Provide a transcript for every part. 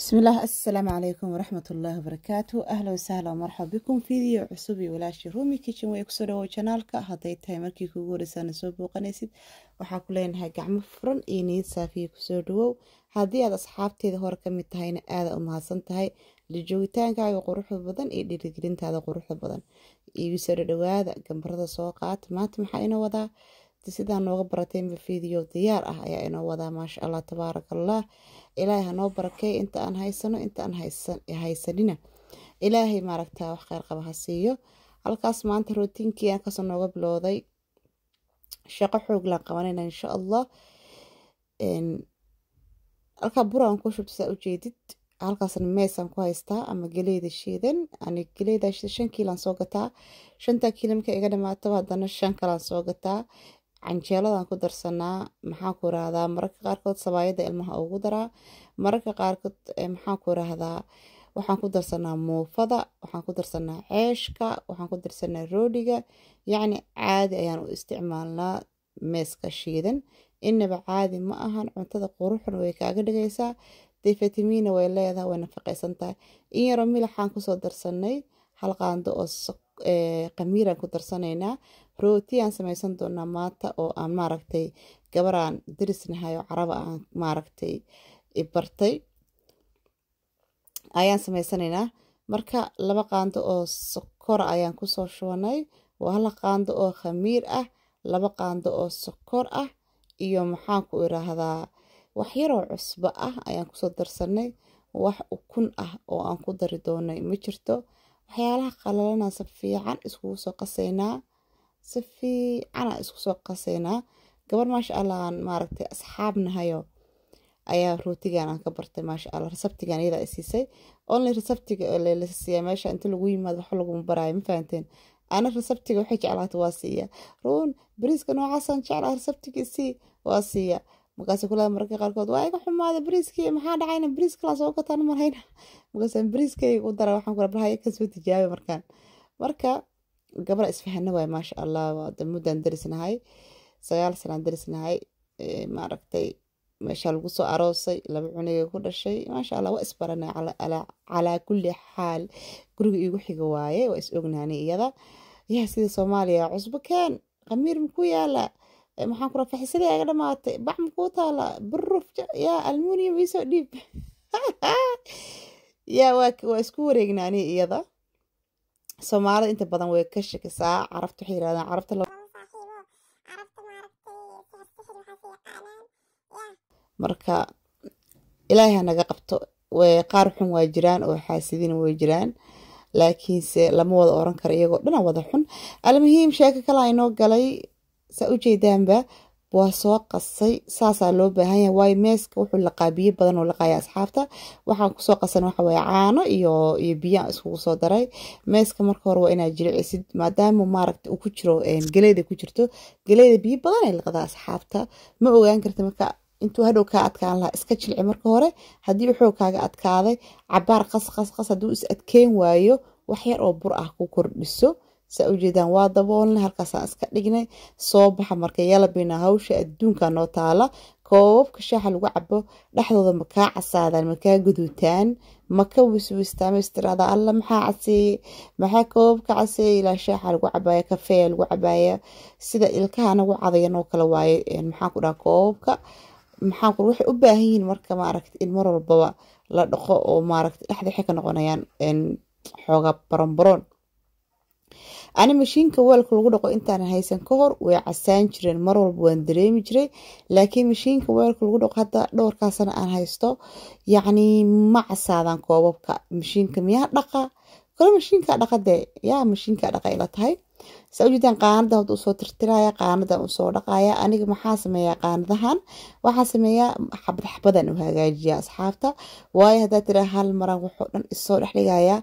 بسم الله السلام عليكم ورحمة الله وبركاته. أهلا وسهلا ومرحبا بكم فيديو عصوبي ولاashii Rumi Kitchen way ku soo dhawo channelka haday tahay markii kugu horeysana soo booqanaysid waxa ku leenahay gacmo furan iyo niyad saafiye ku soo dhawow hadii aad asxaabteeda hore ka mid tahayna aad u mahadsan tahay la joogitaankaaga quruxda badan iyo dhiirigelintaada quruxda badan iyo soo dhawaada gambarada soo qaat maanta maxaa inoo wadaa sidaan nooga barateen video diyaar ah ayaa inoo wadaa maasha Allah tabaarakallah ilaahay hanoo barakay inta aan haysano inta aan haysanina ilaahay maaragtaa wax khayr qaba ha siiyo halkaas maanta routinkii aan kasoo nooga bilowday shaqo xoog la qabanayna insha Allah halka buraan ku shubtay u jeedid halkaasna meesaan ku haystaa ama galeeda shiidan ani galeeda 5 kiilo soo gataa 5 kiilo markay iga dhamaato hadana 5 kala soo gataa canjeeladan ku darsanaa maxaa ku raahdaa mararka qaarkood sabaayada ilmaha ugu daraa mararka qaarkood maxaa ku raahdaa waxaan ku darsanaa muufada waxaan ku darsanaa ceeshka waxaan ku darsanaa roodiga yacni caadi ayaan u isticmaalnaa meeska shiidan inaba caadi ma ahan cuntada quruxna way kaaga dhigaysaa dee fitamiina way leedahay way nafaqaysan tahay in yaro milixaan kusoo darsanay hal qaando oo qamiiraan ku darsanaynaa rooti aan samaysan doonaa maanta oo aan maaragtay gabaraan darisnahay oo caraba aan maaragtay bartay ayaan samaysanaynaa marka 2 qaando oo sokor ayaan ku soo shubanay waa hal qaando oo khamiir ah 2 qaando oo sokor ah iyo maxaan ku iraahdaa wax yar oo cusbo ah ayaan ku soo darsanay wax ukun ah oo aan ku dari doonay ma jirto waxyaalaha qalalana si fiican isku soo qasaynaa si fiican isku soo qasaynaa gabar maasha Allah aan maaragtay asxaabnahayo ayaa rootigan aan ka bartay maasha Allah reseptigan iyada ay siisay only reseptiga la siiyay meesha inta lagu yimaado wax lagu barayo ma fahanteen ana reseptiga waxay jeclaatay waa siiya roon bariiska noocaasaan jeclaa reseptiga waa siiya markaas kula marka qaarkood waa iga xumaada bariiskii maxaa dhacayna bariiska la soo gataan marayna markaas bariiskay u dara waxaan ku rabaa ka soo tijaabi marka gabar isfahana way maasha Allah wada mudan darisnahay 9 sano darisnahay maaragtay meesha lagu soo aroosay laba cunugay ku dhashay maasha Allah waa isbaranay ala kulli xaal guriga igu xiga waaye waa is ognaanay iyada yaa sida Soomaaliya cusbo keen qamiir ku yaala maxaan ku rafaa xisada iga dhamaatay bax ma ku taala burruf ya aluminium iso dhib ya waa isku wareegnaanay iyada Soomaalida inta badan way ka shakisaa carabta xiiraadaan carabta marka ilaahay naga qabto way qaar xun waa jiraan oo xaasidin way jiraan laakiin se lama wada oran karo iyagoo dhan wada xun almuhiim sheeko kale ay noo galay sa u jeedaanba waa soo qasay saasa loo baahan yahay way meeska wuxuu la qaabiye badan oo la qaaya asxaabta waxaan ku soo qasan waxa way caano iyo biyo isku soo daray meeska marka hore waa inaad jilcisid maadaama maaragtay uu ku jiro galeeda ku jirto galeeda biyo badan ay la qadaa asxaabta ma ogaan karta marka intuu hadhow ka adkaan lahaa iska jilci marka hore hadii wuxuu kaaga adkaaday cabaar qas haduu is adkeen waayo wax yar oo bur ah ku kordhiso sa u jeedaan waa daboolna halkaas aan iska dhignay soo baxa marka yalabina hawsha adduunka noo taala koobka shaaha lagu cabo dhaxdooda ma ka casaadaan ma ka guduutaan ma ka wiswistaan istirada alla maxaa casay maxaa koobka casay ila shaaha lagu cabaya kafee lagu cabaya sida ilkaha anagu cadayan oo kala waaye maxaa ku dhaa koobka maxaa ku waxay u baahan yihiin marka maaragtay in mar walba la dhaqo oo maaragtay dhaxda xika noqonayaan xooga baranbaroon ani mashiinka weelka lagu dhaqo intaan haysan ka hor way casaan jireen mar walba waan dareemi jiray laakiin mashiinka weelka lagu dhaqo hadda dhowrkaasna aan haysto yacni ma casaadan koobabka mashiinka miyaa dhaqa kale mashiinka dhaqade yaa mashiinka dhaqa ila tahay sawjidan qaanada haduu soo tirtiraya qaanada uu soo dhaqaya aniga maxaa sameeyaa qaanadahan waxa sameeyaa xabad-xabadan u hagaajiya asxaabta way hada tira hal maran wuxuu dhan isoo dhaxligaya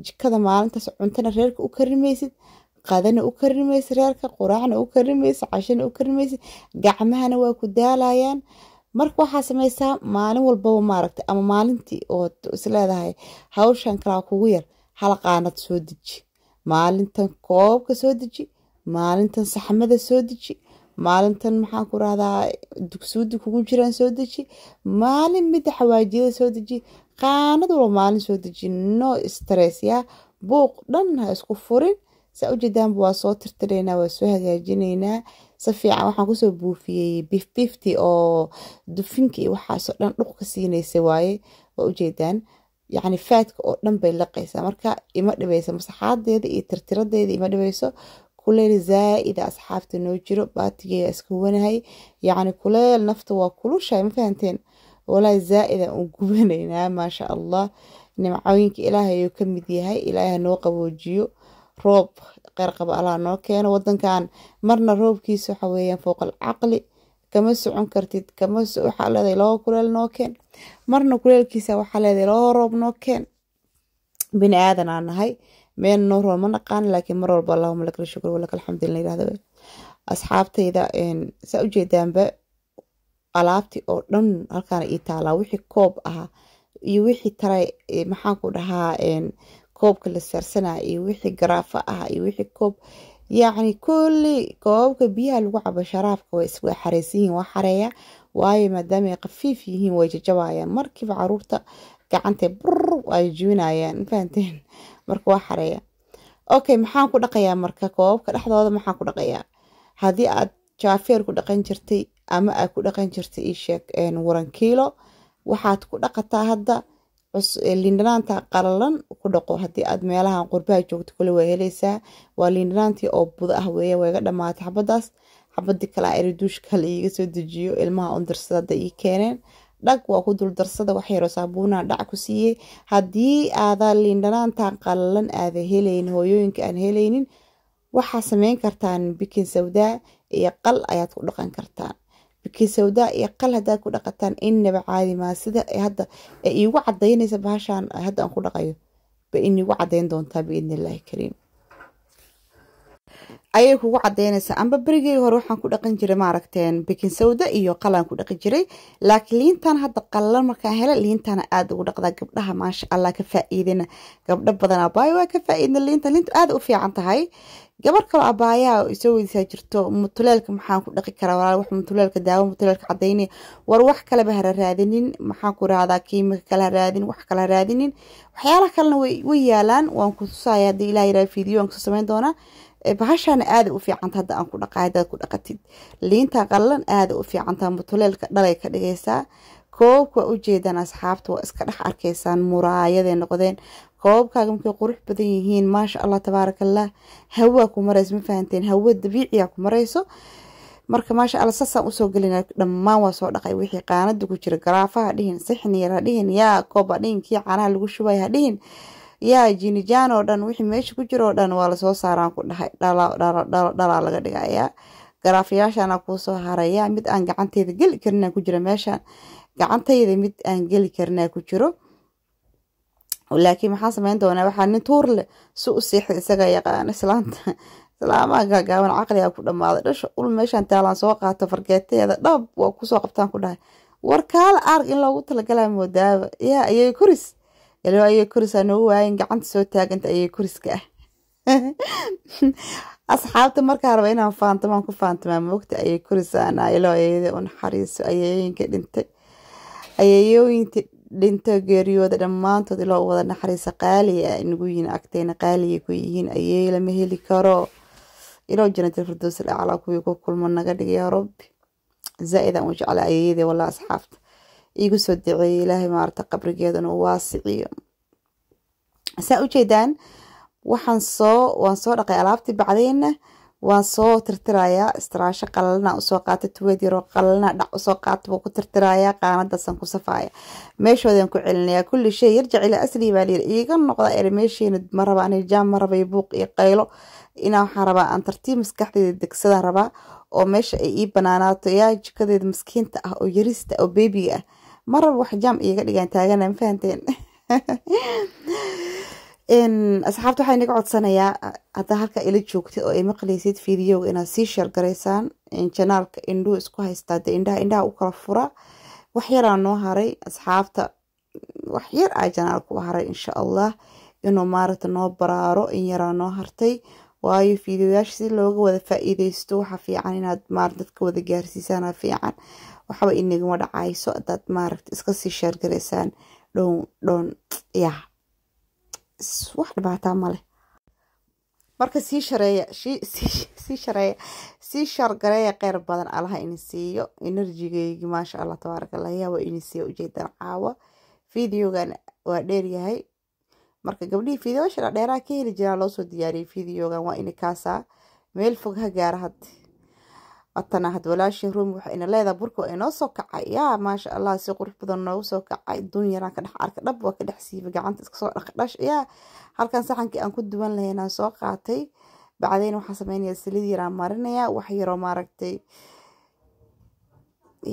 jikada maalintaas cuntana reerka u karimaysid qadana u karimaysid reerka quraacna u karimaysid cashana u karimaysid gacmahana waa ku daalayaan marka waxa sameeysaa maalin walba maaragtay ama maalintii oo isleedahay hawshan kala kugu yar hal qaanad soo deji maalintan koobka soo deji maalintan saxmada soo deji maalintan maxaan ku rahdaa dugsuudi kugu jiraan soo deji, maalin midda xawaajiyada soo deji, qaanad walba maalin soo deji, no stress ya, buuq dhan ha isku furin. saa ujeedaanba waa soo tirtiraynaa, waa soo hagaajinaynaa si fiican. waxaan kusoo buufiyey bifti oo dufinka iyo waxaasoo dhan dhuq ka siinaysa waaye, waa ujeedaan yacni faadka oo dhan bay laqaysaa, marka ima dhibayso masaxaadeeda iyo tirtiradeeda ima dhibayso. kuleel zaa'ida asxaabta noo jiro, baatigeeda iska wanahay, yacni kuleel nafta waa kulushahay, ma fahanteen? walaahi zaa'ida u gubanaynaa maasha allah. nimcooyinka ilaahay ayuu ka mid yahay, ilaahay noo qaboojiyo, roob qeyr qaba allah noo keeno. wadankan marna roobkiisa waxa weeyaan fooqal caqli, kama socon kartid, waxaa leedahay loo kuleel noo keen, marna kuleelkiisa waxaa leedahay loo roob noo keen. bini aadan aan nahay, meel noo roob ma naqaan, laakiin mar walba allahuma laka alshukr walaka alxamdulillah yidhahdo. asxaabtayda saa ujeedaanba alaabtii oo dhan halkaana ii taalaa, wixii koob ahaa iyo wixii taray maxaan ku dhahaa koobka la saarsanaya iyo wixii garaafa ah iyo wixii koob, yacni kulli koobabka biyaha lagu cabo sharaabka way xareysan yihiin, waa xareeya waayo maadaama ay khafiif yihiin way jajabayaan markiiba, caruurta gacantay brr ay jibinayaan, ma fahanteen? marka waa xareeya. okay, maxaan ku dhaqayaa marka koobabka dhexdooda? maxaan ku dhaqayaa? haddii aad jaafeer ku dhaqan jirtay ama aad ku dhaqan jirtay ii sheeg waran kiilo, waxaad ku dhaqataa hadda liindhanaanta qalalan ku dhaqo. haddii aad meelahan qurbaha joogto kule waa helaysaa, waa liindhanaantii oo buda ah weeye, waa iga dhamaatay xabadaas. xabadii kale eriduushka la iiga soo dejiyo, ilmaha un darsada ii keeneen, dhag waa ku dul darsada, wax yaroo saabuunaa dhac ku siiyey. haddii aadaa liindhanaantan qalalan aada helaynin, hooyooyinka aan helaynin, waxaa sameyn kartaan bikin sawdaa iyo qal ayaad ku dhaqan kartaan. bikin sawdaa iyo qal haddaad ku dhaqataan inaba caadi maa, sida hadda iigu cadaynaysa bahashaan hadda aan ku dhaqayo ba inigu cadayn doontaa biidni illaahi kariim, ayay kugu cadaynaysaa. amba berigey hore waxaan ku dhaqan jiray maaragteen bikin sawda iyo qalaan ku dhaqi jiray, laakiin liintan hadda qallalan markaan hela liintana aada ugu dhaqdaa. gabdhaha maasha allah ka faa'iidina, gabdho badan abaayo waa ka faa'iidna liinta aada u fiican tahay. gabar kaloo abaayaa isoo weydiisaa jirto, mutuleelka maxaan ku dhaqi karaa walaal? wax mutuleelka daawo mutuleelka cadaynaya, war wax kaleba hara raadinin, maxaan ku rahdaa kiimika kale ha raadinin, wax kale ha raadinin, waxyaalaha kalena way yaalaan. waan ku tusaya haddii ilaah yiraahdo fiideo aan kusoo samayn doonaa. bahashaana aada u fiicanta hadda aan ku dhaqaa, haddaad ku dhaqatid liinta qallalan aada u fiicantaa, mutuleelka dhalay ka dhigaysaa. koobka ujeedaan asxaabta waa iska dhex arkaysaan, muraayaday noqdeen koobabkaaga markay qurux badan yihiin maasha allah tabaaraka allah. hawaa ku marayso, ma fahanteen? hawo dabiiciya ku marayso. marka maasha allah saasaan usoo gelina, dhammaan waa soo dhaqay wixii qaanada ku jira, garaafa ha dhihin, sixni yar ha dhihin, yaa koob ha dhihin, kii caanaha lagu shubay ha dhihin, yaa jinijaan oo dhan wixii meesha ku jira oo dhan waa lasoo saaraan ku dhahay, dhalaa laga dhigayaa. garaafayaashaana kuusoo haraya, mid aan gacanteeda geli karinaa ku jira meeshaan, gacantayda mid aan geli karinaa ku jiro. laakiin maxaan samayn doonaa? waxaa nin tuur leh si u seexda isaga yaqaan. islaamaha gaagaaban caqliga ku dhammaaday, dhasha ul meeshaan taalaan soo qaato fargeeteeda dhab waa kusoo qabtaan ku dhahay, war kaala arg in loogu talagalaa moodaaba, yaa ayay koris ilo ayay korisaa noogu waayen gacanta soo taaganta ayay koriska ah. asxaabta markaa raba inaan faantamaan ku faantamaa moogta ayay korisaana, ilo ayada u naxariiso. ayayooyinka dhinta geeriyooda dhammaantood iloo wada naxariisa, qaaliya inagu yihiin, agtayna qaaliya ku yihiin, ayay lama heli karo. iloo jannatul firdaws al-aclaa kuwii ku kulmo naga dhigay yaa rabbi. zaa'idaan u jeclaa ayayadii wallah asxaabta, iigu soo duceeyey ilaahay maarta qabrigeedana u waasiciyo. saa ujeedaan waan soo dhaqay alaabtii, bacdeenna waan soo tirtirayaa. istiraasho qalalana usoo qaata, tuweed yaroo qalalana dhac usoo qaata, buu ku tirtirayaa, qaanadaasaan ku safaaya, meeshoodan ku celinayaa. kulli shay yarjac ila asli baa layiri, iiga noqda eri meesheena ma raba ani jaam, ma raba buuq iyo qaylo, inaa waxaan rabaa aan tartiib maskaxdeeda degsadaan rabaa, oo meesha ay ii banaanaato, yaa jikadeeda maskiinta ah oo yarista oo beebiga ah, ma raba wax jaam iiga dhigaan taagana, ma fahanteen? asxaabta waxaa inaga codsanayaa haddaa halka ila joogtid oo ay maqlaysid fiidiyoga inaad sii sheergaraysaan. janaalka indhuu isku haystaa, de indhaha u kala fura. wax yaraa noo haray asxaabta, wax yar aa janaalku haray insha allah inuu maaragta noo baraaro, in yaraa noo hartay. waayo fiidiyoyaasha si looga wada faa'iideysto waxa fiican inaad dadka wada gaarsiisaan fiican waxba inaguma dhacayso dad iska sii share gareysaan dhown ya wax dhibaato ma leh marka sii shargareeya qeyr badan allaha in siiyo enerjigayga maasha Allah tabaarakallah yaa waa in siiyo ujeedaan caawa fiidiyogan waa dheer yahay marka gabdhii fiidiyoosha dheeraa ka heli jiraan loo soo diyaariyay fiidiyogan waa in kaasa meel fog ha gaara atana had walaashii room waxa ina leedahay burka inoo soo kacay yaa maasha Allah si qurux badan noogu soo kacay dunyaraan ka dhex arka dhab waa ka dhex siiba gacanta iska soo dhaqdhash yaa halkan saxankii aan ku duwan lahaynaa soo qaatay bacdeen waxa sameynaya saliid yaraan marinaya wax yaro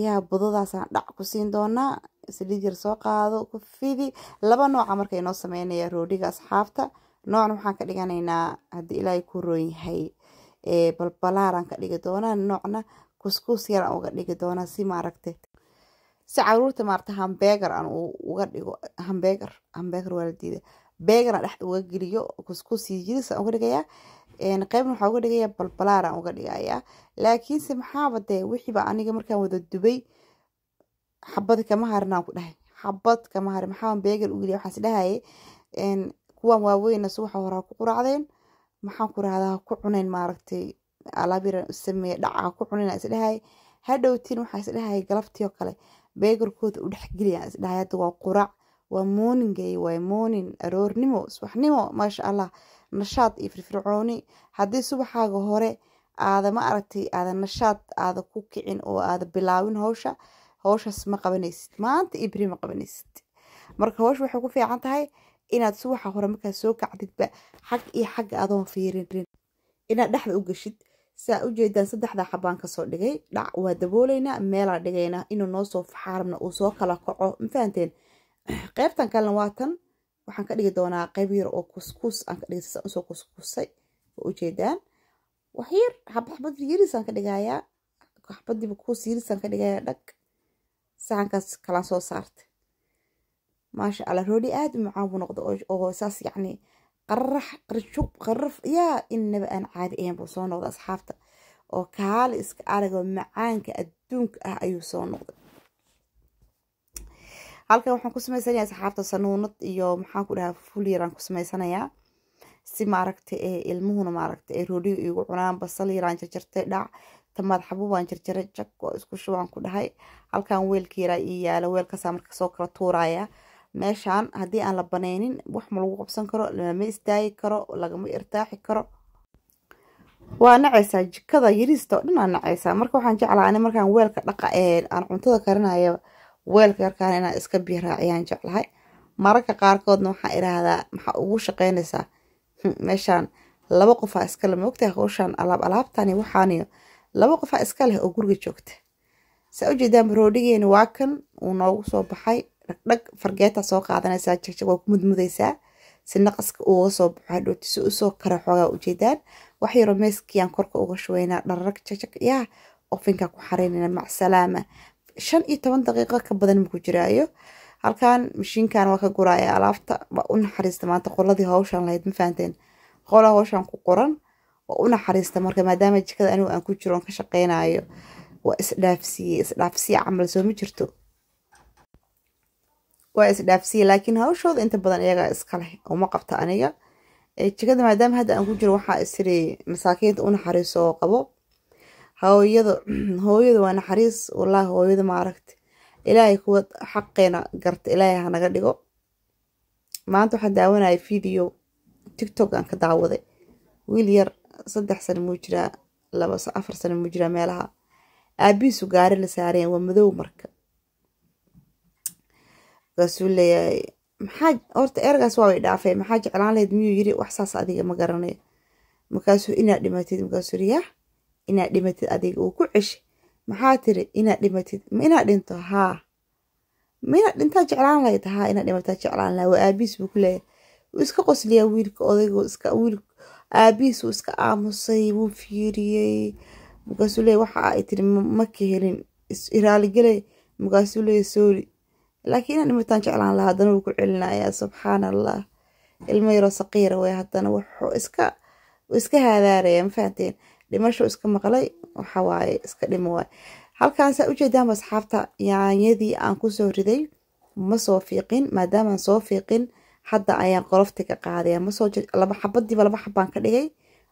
yaa budadaas aan dhac ku siin doonaa saliid yar soo qaado ku fidi laba nooc markay noo sameynaya roodiga asxaabta noocna waxaan ka dhiganaynaa hadii ilaahay ku roon yahay balbalaaran ka dhigi doonaa noocna kuskus yar uga dhigi doonaa si si caruurta hamburger aan uga dhigo hamburger waa la diiday burger aan dhex uga geliyo kuskus yiis aan uga dhigayaa qaybna waxaan uga dhigayaa balbalaaran uga dhigayaa laakiin se maxaaba wixiiba aniga markaan wada dubay xabad kama harinaan ku dhahay xabad kama harin maxaan burger u geliyaa waxaan is dhahay kuwan waaweyn suuxa hore ku quraacdeen maxaan ku raahdaa ku cunayn alaabira sameey dhaca ku cunayna is dhahay hadhowtiin waxa is dhahay galabtii oo kale burgerkooda u dhex geliyaan is dhahay waa quraac waa morning aroornimo subaxnimo maasha Allah nashaad iyo firfircooni hadii subaxaaga hore aada aada nashaad aada ku kicin oo aada bilaawin hawshaas ma qabanaysid maanta ibri ma qabanaysid marka hawshu waxay ku fiican tahay inaad subaxa hore markaa soo kacdidba xag iyo xag adoon fiirin inaad dhaxda u gashid saa u jeedaan saddexda xabaan ka soo dhigay dhac waa dabooleynaa meelaa dhigaynaa inuu noo soo faxaarna uu soo kala kaco ma fahanteen qaybtan kalena waa tan waxaan ka dhigi doonaa qayb yar oo kuskus aan ka dhigay saa usoo kuskusay u jeedaan wax yar xabad yariisaan ka dhigayaa xabadiiba kus yariisaan ka dhigayaa dhag saxankaas kalaan soo saartay maasha Allah roodi aad u macaan buu noqdo oo saas qarraf yaa inaba aan caadi ahayn buu soo noqday asxaabta oo kaali iska arago macaanka adduunka ah ayuu soo noqday halkan waxaan ku sameysanayaa asxaabta sanuunad iyo maxaan ku dhahaa ful yaraan ku sameysanayaa si ilmuhuna roodiga igu cunaan basal yaraan jarjartay dhac tamaad xabo baan jarjaray jak oo isku shubaan ku dhahay halkan weelka yaraa ii yaala weelkaasa marka soo kala tuuraya meeshaan haddii aan la banaynin wax ma lagu qabsan karo lama istaagi karo lagama irtaaxi karo waa nacaysaa jikada yariista oo dhan aan nacaysaa marka waxaan jeclaa ani markaan weelka dhaqa aan cuntada karinayo weelka yarkaan inaan iska biyo raaciyaan jeclahay mararka qaarkoodna waxaan idhaahdaa maxaa ugu shaqaynaysaa meeshaan laba qofaa iska leh moogtahay hawshaan alaabtani waxaaniyo laba qofaa iska leh oo guriga joogta saa u jeedaan roodigeena waa kan uu noogu soo baxay dhag fargeeta soo qaadanaysaa jagjag waa ku mudmudaysaa si naqaska uga soo baxo hadhooti si usoo kara xoogaa ujeedaan wax yaro meeskiyaan korka uga shubaynaa dhararag jagjag yaa ofinkaa ku xaraynayna macsalaama 15 daqiiqo ka badan ma ku jiraayo halkan mashiinkan waa ka guraaya alaabta waa u naxariista maanta qoladii hawshan lahayd ma fahanteen qola hawshan ku qoran oo u naxariista marka maadaama jikada anigu aan ku jiro ka shaqeynayo waa isdhaafsiye camal soo ma jirto waa isdhaafsiye laakiin hawshooda inta badan iyaga iska leh uma qabta aniga jikada maadaama hadda aan ku jiro waxaa isiri masaakiinta u naxariiso oo qabo hooyada waa naxariis wallaahi hooyada ilaahay kuwa xaqeena garta ilaahay ha naga dhigo maanta waxaan daawanayay video TikTok aan ka daawaday wiil yar 3 sano muu jiraa 4 sano muu jiraa meelaha aabiisu gaari la saareen waa madow marka rasuuleeyay maxaa horta ergaas waa way dhaafay maxaa jeclaan lahayd miyuu yiri wax saas adiga ma garanayo markaasuu inaad dhimatid markaasuu riyaa inaad dhimatid adiga uu ku ceshay maxaa tiri inaad dhimatid ma inaad dhinto haa ma inaad dhintaa jeclaan lahayd haa inaad dhimataa jeclaan lahaa waa aabiis buu ku leeyahay wuu iska qosliyaa wiilka odaygu iska wiil aabiis wuu iska aamusay wuu fiiriyey markaasuu leeyahay waxa ay tiri ma ka helin iraali galay markaasuu leeyahay sorry laakiin inaad dhimataan jeclaan lahaa haddana wuu ku celinayaa subxaan allah ilmo yaro saqiira way haddana wuxuu iska وإسكا هذا ريا مفهمتين dhimasho iska maqlay waxa waaye iska dhimo waay halkaan saa u jeedaan asxaabta yaanyadii aan ku soo riday ma soo fiiqin maadaama aan soo fiiqin hadda ayaan qolofta ka qaaday ma soo laba xabadiiba laba xabaan ka dhigay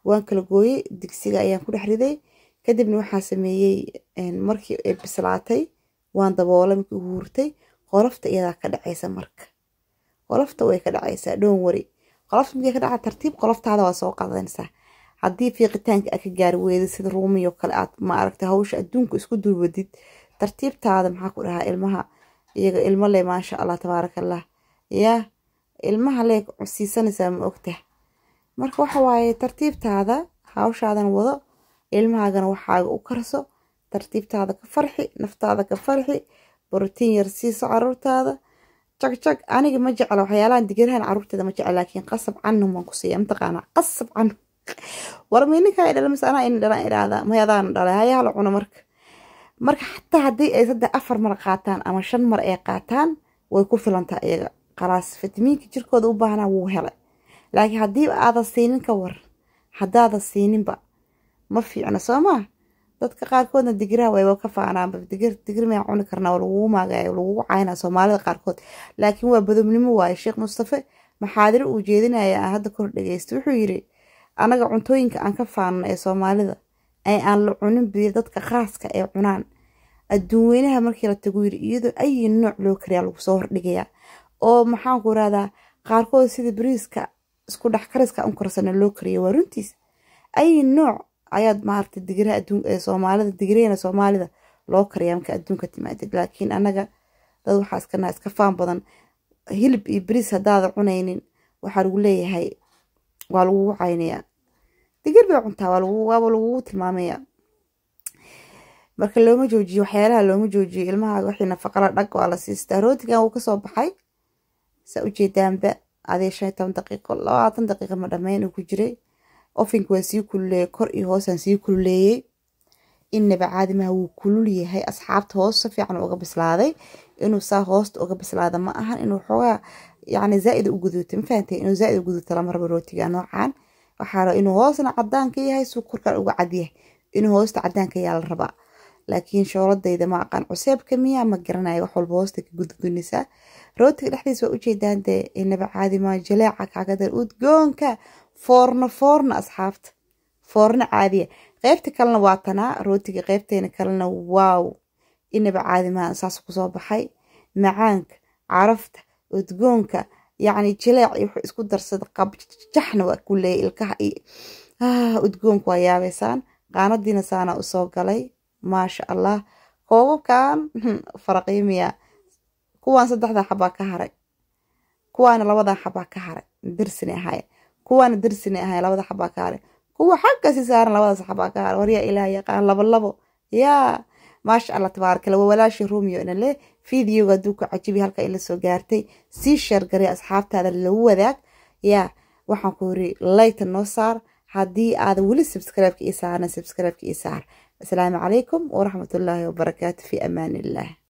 waan kala gooyay digsiga ayaan ku dhex riday kadibna waxaan sameeyay markii ay bislaatay waan daboolay markii uu hurtay qolofta iyadaa ka dhacaysa marka qolofta way ka dhacaysaa don't worry qolofta markii ka dhaca tartiib qoloftaada waa soo qaadanaysaa haddii fiiqitaanka aad ka gaari weydo sida ruumiyo kale aad ma aragtay hawsha adduunka isku dulwadid tartiibtaada maxaa ku dhahaa ilmaha iyaga ilmo leh maasha allah tabaarakallah yaa ilmaha lee siisanaysaa ma ogtah marka waxa waaye tartiibtaada hawshaadan wado ilmahaagana waxaaga u karso tartiibtaada ka farxi naftaada ka farxi borotiin yar siiso caruurtaada jag aniga ma jecla waxyaalahan digirahan caruurteeda ma jecla laakiin qasab canhum waan ku siiya mataqaana qasab canhum warmeyninka ay dhalay masana in dhalan iraada ma yadaan dhalay hayaa la cuno marka xataa haddii ay 3-4 mar qaataan ama 5 mar ay qaataan way ku filantaa iyaga qalaas fitamiinka jirkooda u baahnaa wuu helay laakiin haddii aada siinin ka war haddaada siininba ma fiicna soomaa dadka qaarkoodna digiraha way ka faanaanba digir ma cuni karnaa oo lagu maagayo lagu caynaa Soomaalida qaarkood laakiin waa badamnimo waaye Sheekh Mustafa maxaadir uu jeedinaya hadda kor dhageysto wuxuu yiri anaga cuntooyinka aan ka faano ee Soomaalida ay aan la cunin biir dadka khaaska ee cunaan adduunweynaha markii la tago yiri iyadoo ay nooc loo kariya lagu soo hordhigaya oo maxaan ku raadaa qaarkood sida bariiska isku dhax kariska un karsana loo kariyo waa runtiis ay nooc ayaad maartay digiraha adduunka ee Soomaalida digirayna Soomaalida loo kariyaa marka adduunka timaadid laakiin anaga dad waxa iska faan badan hilib iyo bariis hadaad cunaynin waxa lagu leeyahay waa lagu caynaya digir bay cuntaa waa lagu tilmaamaya marka looma joojiyo waxyaalaha looma joojiyo ilmaha wixii nafaqo la dhag waa la siistaa rootigan uu ka soo baxay sa u jeedaanba adee 15 daqiiqo 20 daqiiqo ma dhameyn uu ku jiray ovenka waa sii kululeeyay kor iyo hoos aan sii kululeeyay inaba caadi ma uu kulul yahay asxaabta hoos si fiican uga bislaaday inuu saa hoosta uga bislaada ma ahan inuu xogaa يعني زائد وجذوت مفهمتي إنه زائد وجذوت لما ربي روتي نوعان وحاله إنه هوسنا عدان كي هاي سكر كان وعديه إنه هوست عدان كي على الربع لكن شو رد إذا ما كان عساب كمية ما قرنا يوحول بوستك جذ النساء روتي الحديث وأجي دان ده إنه بعادي ما جلاعك عقدر أتجونك فرن أصحابت فرن عادية غيبت كلنا وطنا روتي غيبتين كلنا واو إنه بعادي ما أساس قصاب حي معانك عرفت udgoonka yani jileec wuxuu isku darsad qab jaxna waa kulay ilkaha udgoonku waa yaabeysaan qaanadiina saana u soo galay maasha Allah koobabkan farqiimiya kuwaan 3 xabaa ka haray kuwaan 2 xabaa ka haray dirsine ahay kuwaan dirsine ahay 2 xabaa ka haray kuwa xagga si saaran 2 xabaa ka haray wariya ilaahay yaqaan labo yaa ما شاء الله تبارك الله ولاش روميو إن له فيديو قدوك عجيبي هالك إلا سو جارتي سي شير قري أصحاب هذا اللي هو ذاك يا وحنقولي لايت النصار هدي هذا ولي سبسكرايب كيسار السلام عليكم ورحمة الله وبركاته في أمان الله.